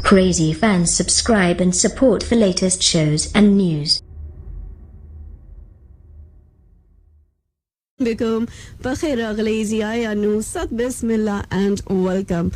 Crazy fans, subscribe and support for latest shows and news. Bikum Bakhair Aghlazia Yanu Sat Bismillah and welcome.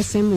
FM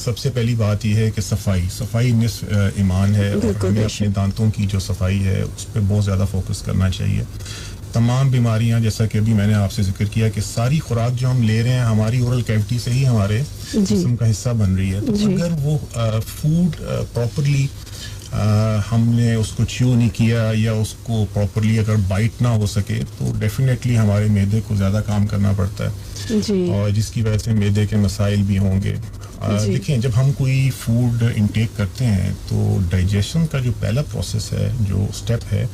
سب سے پہلی بات یہ ہے کہ صفائی نصف ایمان ہے, اور ہمیں اپنے دانتوں کی جو صفائی ہے اس پہ بہت زیادہ فوکس کرنا چاہیے. تمام بیماریاں, جیسا کہ ابھی میں نے آپ سے ذکر کیا کہ ساری خوراک جو ہم لے رہے ہیں ہماری اورل کیوٹی سے ہی ہمارے جسم کا حصہ بن رہی ہے. تو اگر وہ فوڈ پراپرلی ہم نے اس کو چیو نہیں کیا, یا اس کو پراپرلی اگر بائٹ نہ ہو سکے, تو ڈیفینیٹلی ہمارے معدے کو زیادہ کام کرنا پڑتا ہے, اور جس کی وجہ سے معدے کے مسائل بھی ہوں گے. دیکھیں, جب ہم کوئی فوڈ انٹیک کرتے ہیں تو ڈائجیشن کا جو پہلا پروسیس ہے, جو اسٹیپ ہے,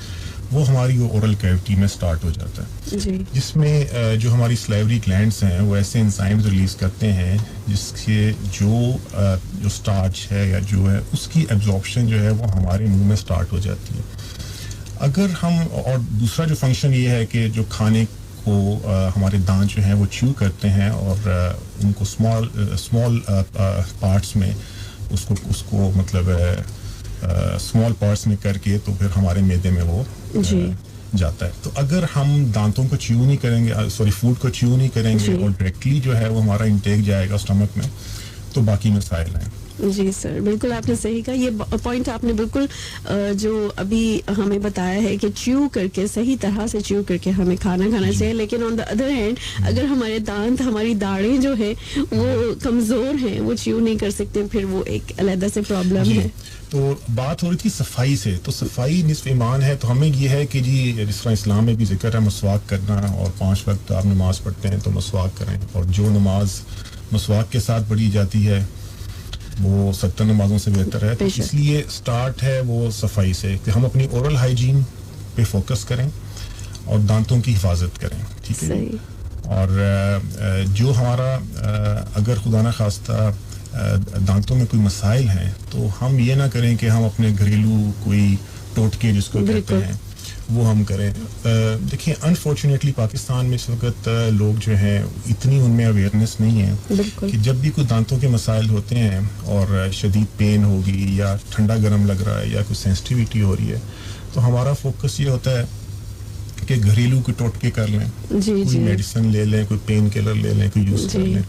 وہ ہماری اورل کیوٹی میں سٹارٹ ہو جاتا ہے, جس میں جو ہماری سلیوری گلینڈز ہیں وہ ایسے انزائمز ریلیز کرتے ہیں جس کے جو سٹارچ ہے یا جو ہے اس کی ایبزارپشن جو ہے وہ ہمارے منہ میں سٹارٹ ہو جاتی ہے. اگر ہم, اور دوسرا جو فنکشن یہ ہے کہ جو کھانے کو ہمارے دانت جو ہیں وہ چیو کرتے ہیں, اور ان کو اسمال پارٹس میں اس کو مطلب اسمال پارٹس میں کر کے تو پھر ہمارے معدے میں وہ جاتا ہے. تو اگر ہم دانتوں کو چیو نہیں کریں گے, فوڈ کو چیو نہیں کریں گے, اور ڈائریکٹلی جو ہے وہ ہمارا انٹیک جائے گا اسٹمک میں, تو باقی مسائل ہیں. جی سر, بالکل آپ نے صحیح کہا. یہ پوائنٹ آپ نے بالکل جو ابھی ہمیں بتایا ہے کہ چیو کر کے, صحیح طرح سے چیو کر کے ہمیں کھانا چاہیے. لیکن آن دا ادر ہینڈ اگر ہمارے دانت, ہماری داڑیں جو ہے وہ کمزور ہیں, وہ چیو نہیں کر سکتے, پھر وہ ایک علیحدہ سے پرابلم ہے. تو بات ہو رہی تھی صفائی سے, تو صفائی نصف ایمان ہے. تو ہمیں یہ ہے کہ جی جس طرح اسلام میں بھی ذکر ہے مسواک کرنا, اور 5 وقت آپ نماز پڑھتے ہیں تو مسواک کریں, اور جو نماز مسواک کے ساتھ پڑھی جاتی ہے وہ 70 نمازوں سے بہتر ہے. تو اس لیے سٹارٹ ہے وہ صفائی سے, کہ ہم اپنی اورل ہائیجین پہ فوکس کریں اور دانتوں کی حفاظت کریں. ٹھیک ہے, اور جو ہمارا اگر خدا نہ خواستہ دانتوں میں کوئی مسائل ہیں, تو ہم یہ نہ کریں کہ ہم اپنے گھریلو کوئی ٹوٹکے جس کو کہتے ہیں وہ ہم کریں. دیکھیں, انفارچونیٹلی پاکستان میں اس وقت لوگ جو ہیں اتنی ان میں اویئرنیس نہیں ہے کہ جب بھی کوئی دانتوں کے مسائل ہوتے ہیں, اور شدید پین ہوگی, یا ٹھنڈا گرم لگ رہا ہے, یا کوئی سینسٹیویٹی ہو رہی ہے, تو ہمارا فوکس یہ ہوتا ہے کہ گھریلو کوئی ٹوٹکے کر لیں, کوئی میڈیسن لے لیں, کوئی پین کلر لے لیں, کوئی یوز کر لیں,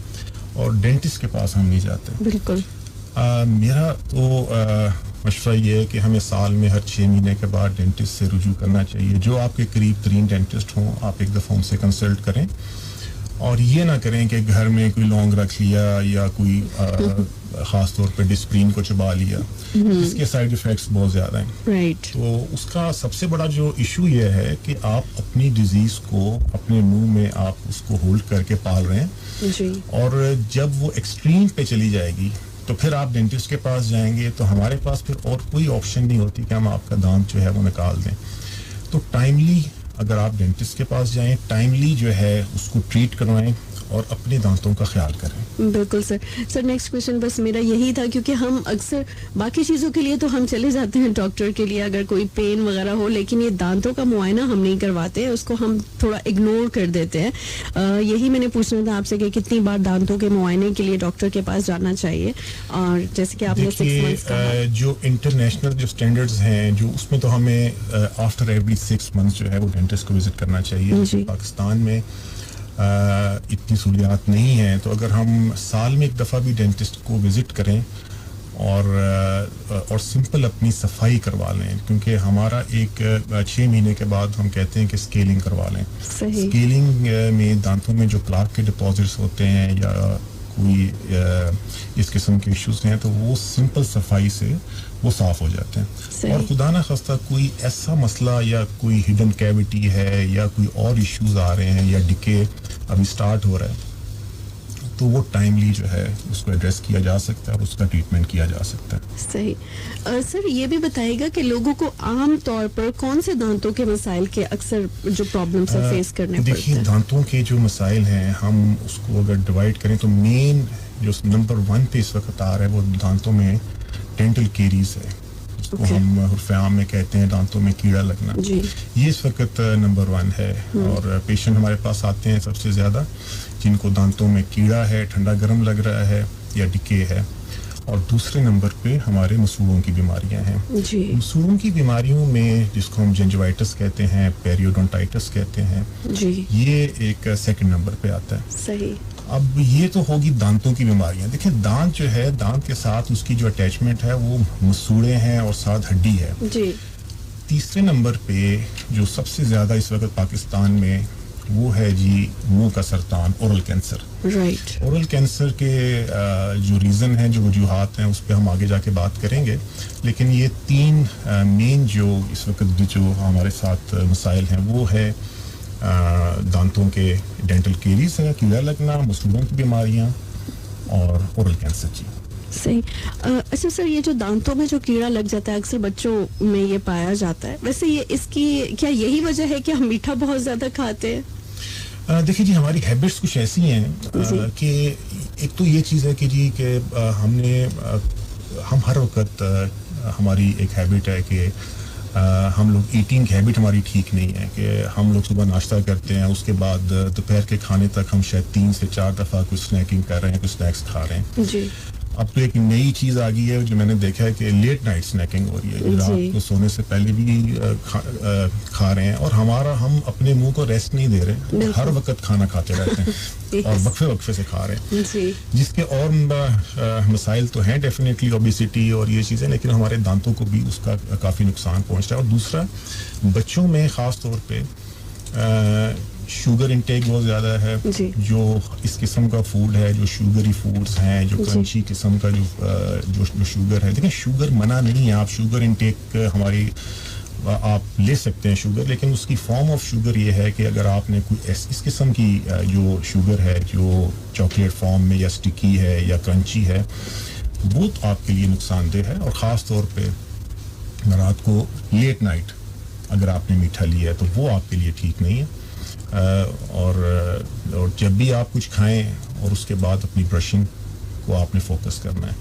اور ڈینٹسٹ کے پاس ہم نہیں جاتے. بالکل. میرا تو مشورہ یہ ہے کہ ہمیں سال میں ہر 6 مہینے کے بعد ڈینٹسٹ سے رجوع کرنا چاہیے. جو آپ کے قریب ترین ڈینٹسٹ ہوں, آپ ایک دفعہ ان سے کنسلٹ کریں, اور یہ نہ کریں کہ گھر میں کوئی لونگ رکھ لیا, یا کوئی خاص طور پہ ڈسپرین کو چبا لیا, اس کے سائیڈ ایفیکٹس بہت زیادہ ہیں. تو اس کا سب سے بڑا جو ایشو یہ ہے کہ آپ اپنی ڈیزیز کو اپنے منہ میں آپ اس کو ہولڈ کر کے پال رہے ہیں, اور جب وہ ایکسٹریم پہ چلی جائے گی تو پھر آپ ڈینٹسٹ کے پاس جائیں گے, تو ہمارے پاس پھر اور کوئی آپشن نہیں ہوتی کہ ہم آپ کا دانت جو ہے وہ نکال دیں. تو ٹائملی اگر آپ ڈینٹسٹ کے پاس جائیں, ٹائملی جو ہے اس کو ٹریٹ کروائیں, اور اپنے دانتوں کا خیال کریں. بالکل سر. نیکسٹ کویشچن بس میرا یہی تھا, کیونکہ ہم اکثر باقی چیزوں کے لیے تو ہم چلے جاتے ہیں ڈاکٹر کے لیے اگر کوئی پین وغیرہ ہو, لیکن یہ دانتوں کا معائنہ ہم نہیں کرواتے, اس کو ہم تھوڑا اگنور کر دیتے ہیں. یہی میں نے پوچھنا تھا آپ سے کہ کتنی بار دانتوں کے معائنے کے لیے ڈاکٹر کے پاس جانا چاہیے, اور جیسے کہ آپ نے 6 months کہا, جو انٹرنیشنل جو اسٹینڈرڈز ہیں, جو اس میں تو ہمیں آفٹر ایوری 6 months جو ہے وہ ڈینٹسٹ کو وزٹ کرنا چاہیے. پاکستان میں اتنی سہولیات نہیں ہیں, تو اگر ہم سال میں ایک دفعہ بھی ڈینٹسٹ کو وزٹ کریں, اور سمپل اپنی صفائی کروا لیں, کیونکہ ہمارا ایک 6 مہینے کے بعد ہم کہتے ہیں کہ اسکیلنگ کروا لیں. اسکیلنگ میں دانتوں میں جو پلاک کے ڈپازٹس ہوتے ہیں, یا کوئی اس قسم کے ایشوز ہیں, تو وہ سمپل صفائی سے وہ صاف ہو جاتے ہیں. اور خدا نہ خواستہ کوئی ایسا مسئلہ یا کوئی ہڈن کیوٹی ہے, یا کوئی اور ایشوز آ رہے ہیں, یا ڈکے ابھی سٹارٹ ہو رہا ہے, تو وہ ٹائملی جو ہے اس کو ایڈریس کیا جا سکتا ہے, اور اس کا ٹریٹمنٹ کیا جا سکتا ہے. صحیح. سر یہ بھی بتائیے گا کہ لوگوں کو عام طور پر کون سے دانتوں کے مسائل کے اکثر جو پرابلمس فیس کرنے پڑتے ہیں؟ دیکھیے, دانتوں کے جو مسائل ہیں, ہم اس کو اگر ڈیوائڈ کریں تو مین جو نمبر 1 پہ اس وقت آ رہا ہے وہ دانتوں میں ڈینٹل کیریز ہے, جس کو ہم حرف عام میں کہتے ہیں دانتوں میں کیڑا لگنا. یہ اس وقت نمبر 1 ہے, اور پیشنٹ ہمارے پاس آتے ہیں سب سے زیادہ جن کو دانتوں میں کیڑا ہے, ٹھنڈا گرم لگ رہا ہے, یا ڈکے ہے. اور دوسرے نمبر پہ ہمارے مسوڑوں کی بیماریاں ہیں. مسوڑوں کی بیماریوں میں جس کو ہم جنجوائٹس کہتے ہیں, پیریوڈونٹائٹس کہتے ہیں, یہ ایک 2nd نمبر پہ آتا ہے. صحیح. اب یہ تو ہوگی دانتوں کی بیماریاں. دیکھیں دانت جو ہے, دانت کے ساتھ اس کی جو اٹیچمنٹ ہے وہ مسوڑے ہیں اور ساتھ ہڈی ہے. جی. تیسرے نمبر پہ جو سب سے زیادہ اس وقت پاکستان میں وہ ہے جی منہ کا سرطان, oral cancer. Right. Oral cancer کے جو ریزن ہیں, جو وجوہات ہیں, اس پہ ہم آگے جا کے بات کریں گے. لیکن یہ 3 مین جو اس وقت جو ہمارے ساتھ مسائل ہیں وہ ہے دانتوں کے ڈینٹل کیریز ہے, کیڑا لگنا, مسوڑوں کی بیماریاں اور اورل کینسر. جی صحیح. اچھا سر, یہ جو دانتوں میں جو کیڑا لگ جاتا ہے اکثر بچوں میں یہ پایا جاتا ہے, ویسے یہ اس کی کیا یہی وجہ ہے کہ ہم میٹھا بہت زیادہ کھاتے ہیں؟ دیکھیے جی, ہماری ہیبٹس کچھ ایسی ہیں کہ ایک تو یہ چیز ہے کہ جی کہ ہم ہر وقت ہماری ایک ہیبٹ ہے کہ ہم لوگ ایٹنگ ہیبٹ ہماری ٹھیک نہیں ہے کہ ہم لوگ صبح ناشتہ کرتے ہیں, اس کے بعد دوپہر کے کھانے تک ہم شاید 3 سے 4 دفعہ کچھ اسنیکنگ کر رہے ہیں, کچھ اسنیکس کھا رہے ہیں. جی. اب تو ایک نئی چیز آ گئی ہے جو میں نے دیکھا ہے کہ لیٹ نائٹ اسنیکنگ ہو رہی ہے, رات کو سونے سے پہلے بھی کھا رہے ہیں, اور ہم اپنے منہ کو ریسٹ نہیں دے رہے, ہر وقت کھانا کھاتے رہتے ہیں اور وقفے سے کھا رہے ہیں, جس کے اور مسائل تو ہیں ڈیفینیٹلی, اوبیسٹی اور یہ چیزیں, لیکن ہمارے دانتوں کو بھی اس کا کافی نقصان پہنچ رہا ہے. اور دوسرا بچوں میں خاص طور پہ شوگر انٹیک بہت زیادہ ہے. جو اس قسم کا فوڈ ہے, جو شوگری فوڈز ہیں, جو کرنچی قسم کا جو شوگر ہے, دیکھیں شوگر منع نہیں ہے, آپ شوگر انٹیک ہماری آپ لے سکتے ہیں شوگر, لیکن اس کی فارم آف شوگر یہ ہے کہ اگر آپ نے کوئی اس قسم کی جو شوگر ہے جو چاکلیٹ فارم میں یا سٹکی ہے یا کرنچی ہے, وہ آپ کے لیے نقصان دہ ہے. اور خاص طور پہ رات کو لیٹ نائٹ اگر آپ نے میٹھا لیا ہے تو وہ آپ کے لیے ٹھیک نہیں ہے. اور جب بھی آپ کچھ کھائیں اور اس کے بعد اپنی برشنگ کو آپ نے فوکس کرنا ہے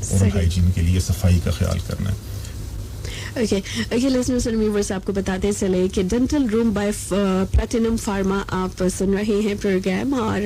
اور ہائیجین کے لیے صفائی کا خیال کرنا ہے. لسنرز اینڈ ویورز, آپ کو بتاتے چلے کہ dental room by platinum pharma آپ سن رہے ہیں پروگرام, اور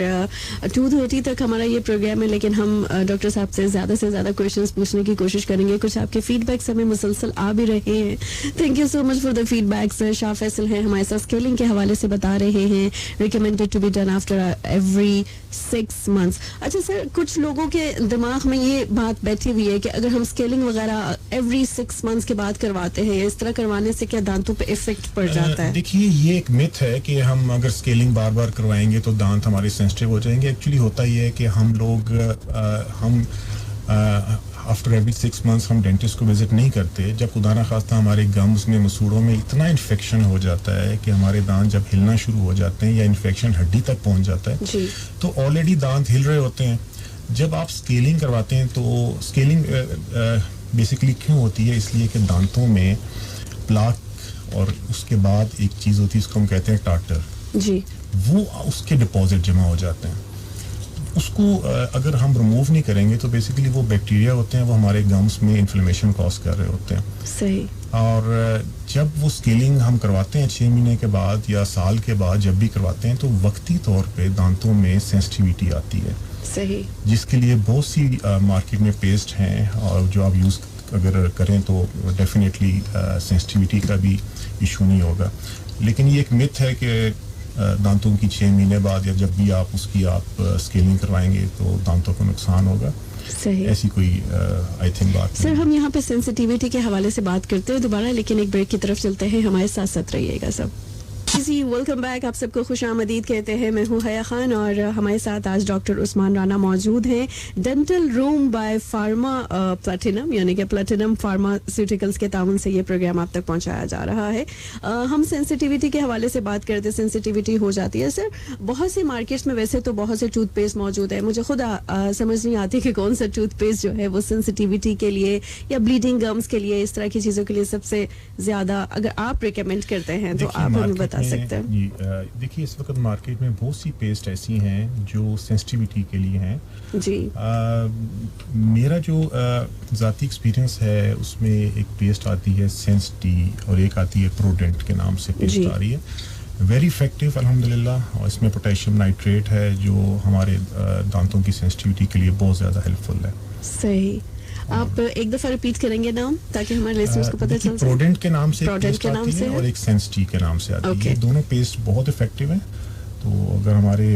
2:30 تک ہمارا یہ پروگرام ہے, لیکن ہم ڈاکٹر صاحب سے زیادہ کوشچنس پوچھنے کی کوشش کریں گے. کچھ آپ کے فیڈ بیکس ہمیں مسلسل آ بھی رہے ہیں. Thank you so much for the feedbacks. Shah Faisal ہیں ہمارے ساتھ اسکیلنگ کے حوالے سے بتا رہے ہیں, recommended to be done after every 6 months. اچھا سر, کچھ لوگوں کے دماغ میں یہ بات بیٹھی ہوئی ہے کہ اگر ہم اسکیلنگ وغیرہ ایوری 6 months کے بعد کرواتے ہیں, اس طرح کروانے سے کیا دانتوں پہ افیکٹ پڑ جاتا ہے؟ دیکھیے یہ ایک میتھ ہے کہ ہم اگر اسکیلنگ بار بار کروائیں گے تو دانت ہمارے سینسٹیو ہو جائیں گے. ایکچولی ہوتا یہ ہے کہ ہم لوگ آفٹر ایوری 6 months ہم ڈینٹسٹ کو وزٹ نہیں کرتے. جب خدا نخواستہ ہمارے گمز میں, مسوڑوں میں اتنا انفیکشن ہو جاتا ہے کہ ہمارے دانت جب ہلنا شروع ہو جاتے ہیں یا انفیکشن ہڈی تک پہنچ جاتا ہے, تو آلریڈی دانت ہل رہے ہوتے ہیں. جب آپ اسکیلنگ کرواتے ہیں تو اسکیلنگ بیسیکلی کیوں ہوتی ہے؟ اس لیے کہ دانتوں میں پلاک اور اس کے بعد ایک چیز ہوتی ہے اس کو ہم کہتے ہیں ٹارٹر, وہ اس کے ڈپازٹ جمع ہو جاتے ہیں. اس کو اگر ہم ریموو نہیں کریں گے تو بیسیکلی وہ بیکٹیریا ہوتے ہیں, وہ ہمارے گمس میں انفلیمیشن کاز کر رہے ہوتے ہیں. صحیح. اور جب وہ اسکیلنگ ہم کرواتے ہیں 6 مہینے کے بعد یا سال کے بعد جب بھی کرواتے ہیں, تو وقتی طور پہ دانتوں میں سینسٹیویٹی آتی ہے. صحیح. جس کے لیے بہت سی مارکیٹ میں پیسٹ ہیں, اور جو آپ یوز اگر کریں تو ڈیفینیٹلی سینسٹیویٹی کا بھی ایشو نہیں ہوگا. لیکن یہ ایک متھ ہے کہ دانتوں کی 6 مہینے بعد یا جب بھی آپ اس کی آپ اسکیلنگ کروائیں گے تو دانتوں کو نقصان ہوگا. صحیح. ایسی کوئی آئی تھنک بات. سر ہم یہاں پہ سینسٹیویٹی کے حوالے سے بات کرتے ہیں دوبارہ, لیکن ایک بریک کی طرف چلتے ہیں. ہمارے ساتھ رہیے گا سب. جی ویلکم بیک, آپ سب کو خوش آمدید کہتے ہیں. میں ہوں حیا خان, اور ہمارے ساتھ آج ڈاکٹر عثمان رانا موجود ہیں. Dental room by pharma platinum, یعنی کہ پلیٹینم فارماسیوٹیکلز کے تعاون سے یہ پروگرام آپ تک پہنچایا جا رہا ہے. ہم سینسٹیویٹی کے حوالے سے بات کرتے ہیں. سینسٹیویٹی ہو جاتی ہے سر بہت سی مارکیٹس میں, ویسے تو بہت سے ٹوتھ پیسٹ موجود ہے, مجھے خود سمجھ نہیں آتی کہ کون سا ٹوتھ پیسٹ جو ہے وہ سینسٹیویٹی کے لیے یا بلیڈنگ گمز کے لیے, اس طرح کی چیزوں کے لیے سب سے زیادہ اگر آپ ریکمینڈ کرتے ہیں تو آپ ہمیں بتا سکتے ہیں. دیکھیے اس وقت مارکیٹ میں بہت سی پیسٹ ایسی ہیں جو سینسٹیویٹی کے لیے ہیں. جی میرا جو ذاتی ایکسپیرینس ہے اس میں ایک پیسٹ آتی ہے سینسٹی, اور ایک آتی ہے پروڈنٹ کے نام سے پیسٹ آ رہی ہے. ویری افیکٹو الحمدللہ, اور اس میں پوٹیشیم نائٹریٹ ہے جو ہمارے دانتوں کی سینسٹیویٹی کے لیے بہت زیادہ ہیلپ فل ہے. صحیح. آپ ایک دفعہ ریپیٹ کریں گے نام تاکہ ہمارے لسنرز کو پتہ چل سکے. پروڈنٹ کے نام سے پیسٹ آتی ہے اور ایک سینسٹی کے نام سے آتی ہے. یہ دونوں پیسٹ بہت افیکٹو ہیں. تو اگر ہمارے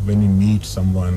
when you meet someone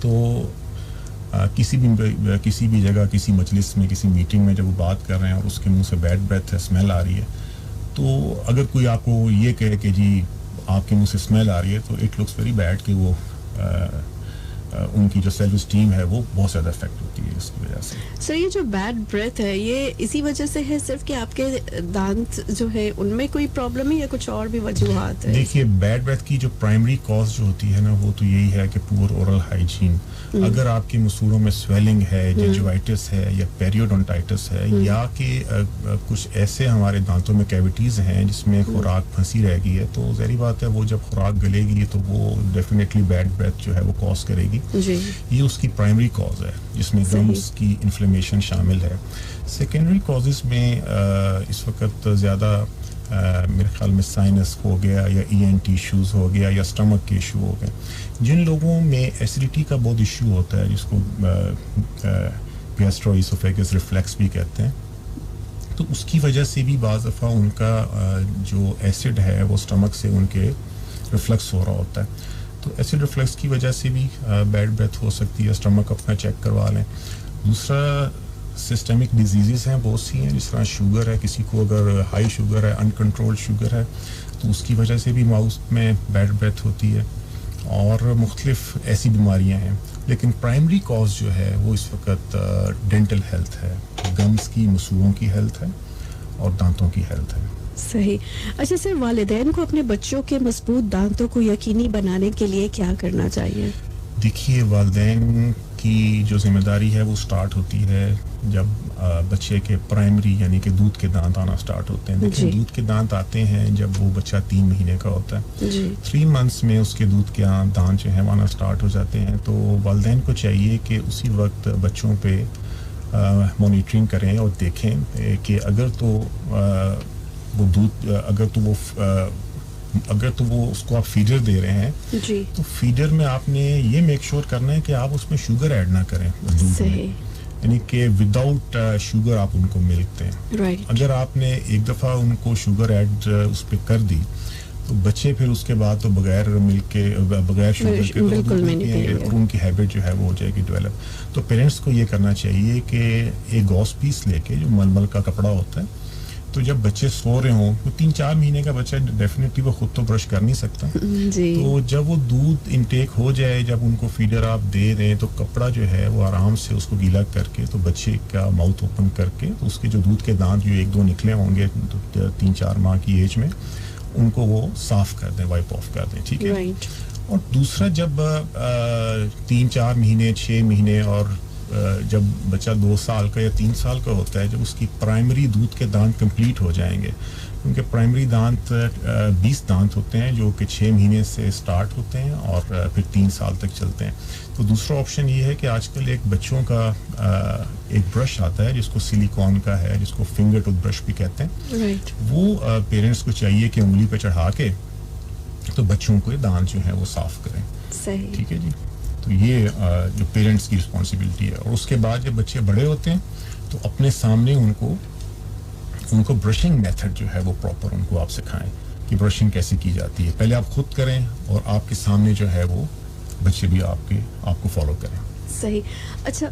تو کسی بھی جگہ کسی مجلس میں کسی میٹنگ میں جب وہ بات کر رہے ہیں اور اس کے منہ سے بیڈ بریتھ ہے اسمیل آ رہی ہے تو اگر کوئی آپ کو یہ کہے کہ جی آپ کے منہ سے اسمیل آ رہی ہے تو اٹ لکس ویری بیڈ کہ وہ ان کی جو سیلف اسٹیم ہے وہ بہت زیادہ افیکٹ ہوتی ہے اس کی وجہ سے. سر یہ جو بیڈ بریتھ ہے یہ اسی وجہ سے ہے صرف کہ آپ کے دانت جو ہے ان میں کوئی پرابلم ہے یا کچھ اور بھی وجوہات ہے؟ دیکھیے بیڈ بریتھ کی جو پرائمری کاز جو ہوتی ہے نا وہ تو یہی ہے کہ پور اورل ہائیجین. اگر آپ کے مسوروں میں سویلنگ ہے جنجوائٹس ہے یا پیریوڈونٹائٹس ہے یا کہ کچھ ایسے ہمارے دانتوں میں کیویٹیز ہیں جس میں خوراک پھنسی رہ گئی ہے تو ظاہری بات ہے وہ جب خوراک گلے گی تو وہ ڈیفینیٹلی بیڈ بریتھ جو ہے وہ کاز کرے گی. یہ اس کی پرائمری کاز ہے جس میں گمز کی انفلیمیشن شامل ہے. سیکنڈری کازز میں اس وقت زیادہ میرے خیال میں سائنس ہو گیا یا ای این ٹی ایشوز ہو گیا یا اسٹمک کے ایشو ہو گئے. جن لوگوں میں ایسیڈیٹی کا بہت ایشو ہوتا ہے جس کو گیسٹروایسوفیگس ریفلیکس بھی کہتے ہیں تو اس کی وجہ سے بھی بعض دفعہ ان کا جو ایسڈ ہے وہ اسٹمک سے ان کے ریفلیکس ہو رہا ہوتا ہے. تو ایسڈ ریفلیکس کی وجہ سے بھی بیڈ بریتھ ہو سکتی ہے. اسٹمک اپنا چیک کروا لیں. دوسرا سسٹمک ڈیزیزز ہیں بہت سی ہیں جس طرح شوگر ہے. کسی کو اگر ہائی شوگر ہے انکنٹرول شوگر ہے تو اس کی وجہ سے بھی ماؤتھ میں بیڈ بریتھ ہوتی ہے اور مختلف ایسی بیماریاں ہیں. لیکن پرائمری کاز جو ہے وہ اس وقت ڈینٹل ہیلتھ ہے, گمز کی مسوروں کی ہیلتھ ہے اور دانتوں کی ہیلتھ ہے. صحیح. اچھا سر, والدین کو اپنے بچوں کے مضبوط دانتوں کو یقینی بنانے کے لیے کیا کرنا چاہیے؟ دیکھیے والدین کی جو ذمہ داری ہے وہ سٹارٹ ہوتی ہے جب بچے کے پرائمری یعنی کہ دودھ کے دانت آنا سٹارٹ ہوتے ہیں. دیکھیں دودھ کے دانت آتے ہیں جب وہ بچہ 3 مہینے کا ہوتا ہے. 3 months میں اس کے دودھ کے دانت جو ہیں وہ آنا سٹارٹ ہو جاتے ہیں. تو والدین کو چاہیے کہ اسی وقت بچوں پہ مانیٹرنگ کریں اور دیکھیں کہ اگر تو وہ دودھ اگر تو وہ اس کو آپ فیڈر دے رہے ہیں تو فیڈر میں آپ نے یہ میک شور کرنا ہے کہ آپ اس میں شوگر ایڈ نہ کریں دودھ میں, یعنی کہ وداؤٹ شوگر آپ ان کو ملک دیں. اگر آپ نے ایک دفعہ ان کو شوگر ایڈ اس پہ کر دی تو بچے پھر اس کے بعد تو بغیر ملک کے بغیر شوگر کے اور ان کی ہیبٹ جو ہے وہ ہو جائے گی ڈیولپ. تو پیرنٹس کو یہ کرنا چاہیے کہ ایک گوس پیس لے کے جو ململ کا کپڑا ہوتا ہے تو جب بچے سو رہے ہوں تو 3-4 مہینے کا بچہ ڈیفینیٹلی وہ خود تو برش کر نہیں سکتا. تو جب وہ دودھ انٹیک ہو جائے, جب ان کو فیڈر آپ دے دیں تو کپڑا جو ہے وہ آرام سے اس کو گیلا کر کے تو بچے کا ماؤتھ اوپن کر کے تو اس کے جو دودھ کے دانت جو 1-2 نکلے ہوں گے 3-4 ماہ کی ایج میں ان کو وہ صاف کر دیں, وائپ آف کر دیں. ٹھیک ہے. اور دوسرا جب 3-4 مہینے 6 مہینے اور جب بچہ 2 سال کا یا 3 سال کا ہوتا ہے, جب اس کی پرائمری دودھ کے دانت کمپلیٹ ہو جائیں گے, کیونکہ پرائمری دانت 20 دانت ہوتے ہیں جو کہ 6 مہینے سے سٹارٹ ہوتے ہیں اور پھر 3 سال تک چلتے ہیں. تو دوسرا آپشن یہ ہے کہ آج کل ایک بچوں کا ایک برش آتا ہے جس کو سلیکون کا ہے, جس کو فنگر ٹوتھ برش بھی کہتے ہیں. وہ پیرنٹس کو چاہیے کہ انگلی پہ چڑھا کے تو بچوں کو دانت جو ہے وہ صاف کریں. ٹھیک ہے جی. تو یہ جو پیرنٹس کی رسپانسبلٹی ہے. اور اس کے بعد جب بچے بڑے ہوتے ہیں تو اپنے سامنے ان کو برشنگ میتھڈ جو ہے وہ پراپر ان کو آپ سکھائیں کہ برشنگ کیسے کی جاتی ہے. پہلے آپ خود کریں اور آپ کے سامنے جو ہے وہ بچے بھی آپ کو فالو کریں. صحیح. اچھا,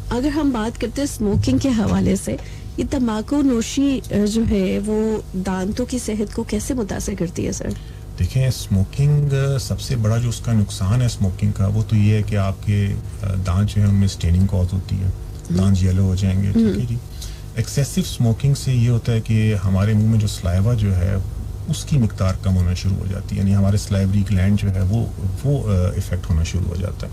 اگر ہم بات کرتے ہیں اسموکنگ کے حوالے سے, یہ تمباکو نوشی جو ہے وہ دانتوں کی صحت کو کیسے متاثر کرتی ہے سر؟ دیکھیں اسموکنگ سب سے بڑا جو اس کا نقصان ہے اسموکنگ کا وہ تو یہ ہے کہ آپ کے دانت جو ہیں ان میں اسٹیننگ کاز ہوتی ہے, دانت یلو ہو جائیں گے. ٹھیک ہے جی. ایکسیسو اسموکنگ سے یہ ہوتا ہے کہ ہمارے منہ میں جو سلائیوا جو ہے اس کی مقدار کم ہونا شروع ہو جاتی ہے, یعنی ہمارے سلائیوری گلینڈ جو ہے وہ افیکٹ ہونا شروع ہو جاتا ہے.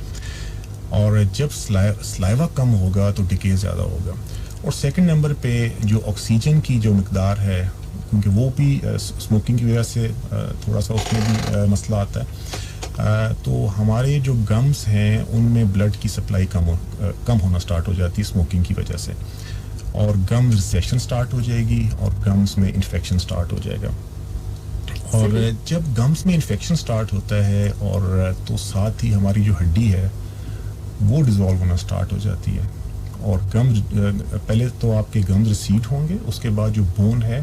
اور جب سلائیوا کم ہوگا تو ڈیکے زیادہ ہوگا. اور سیکنڈ نمبر پہ جو آکسیجن کی جو مقدار ہے, کیونکہ وہ بھی اسموکنگ کی وجہ سے تھوڑا سا اس میں بھی مسئلہ آتا ہے, تو ہمارے جو گمز ہیں ان میں بلڈ کی سپلائی کم ہونا سٹارٹ ہو جاتی ہے اسموکنگ کی وجہ سے, اور گمز ریسیشن سٹارٹ ہو جائے گی اور گمز میں انفیکشن سٹارٹ ہو جائے گا. اور جب گمز میں انفیکشن سٹارٹ ہوتا ہے اور تو ساتھ ہی ہماری جو ہڈی ہے وہ ڈیزالو ہونا سٹارٹ ہو جاتی ہے. اور گمز پہلے تو آپ کے گمز ریسیڈ ہوں گے, اس کے بعد جو بون ہے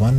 1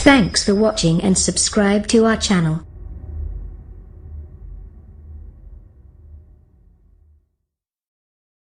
Thanks for watching and subscribe to our channel.